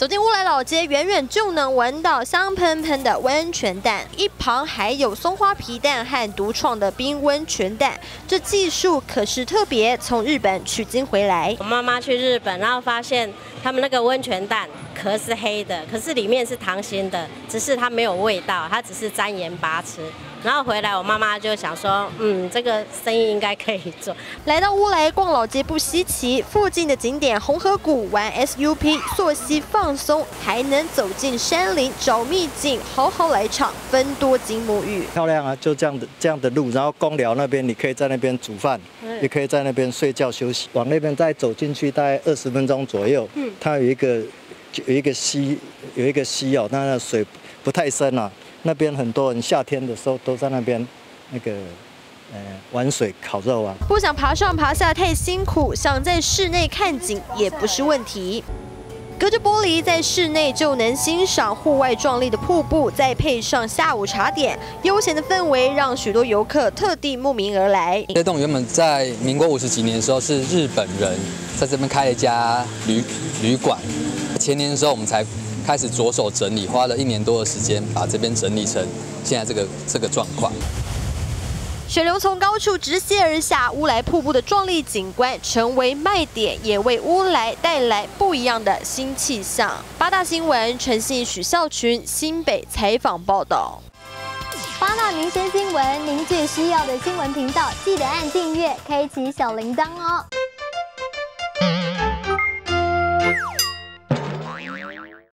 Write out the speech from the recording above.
走进乌来老街，远远就能闻到香喷喷的温泉蛋，一旁还有松花皮蛋和独创的冰温泉蛋。这技术可是特别从日本取经回来。我妈妈去日本，然后发现他们那个温泉蛋壳是黑的，可是里面是溏心的，只是它没有味道，它只是沾盐巴吃。然后回来，我妈妈就想说，这个生意应该可以做。来到乌来逛老街不稀奇，附近的景点红河谷玩 SUP、溯溪放松，还能走进山林找秘境，好好来场芬多精沐浴。漂亮啊，就这样的路，然后公寮那边你可以在那边煮饭，也可以在那边睡觉休息。往那边再走进去大概20分钟左右，它有一个溪哦，那个水不太深啊。那边很多人夏天的时候都在那边玩水烤肉啊。不想爬上爬下太辛苦，想在室内看景也不是问题。隔着玻璃在室内就能欣赏户外壮丽的瀑布，再配上下午茶点，悠闲的氛围让许多游客特地慕名而来。这栋原本在民国50几年的时候是日本人在这边开了一家旅馆，前年的时候我们才开始着手整理，花了1年多的时间把这边整理成现在这个状况。水流从高处直泻而下，乌来瀑布的壮丽景观成为卖点，也为乌来带来不一样的新气象。八大新闻陈信、许孝群新北采访报道。八大民生新闻，您最需要的新闻频道，记得按订阅，开启小铃铛哦。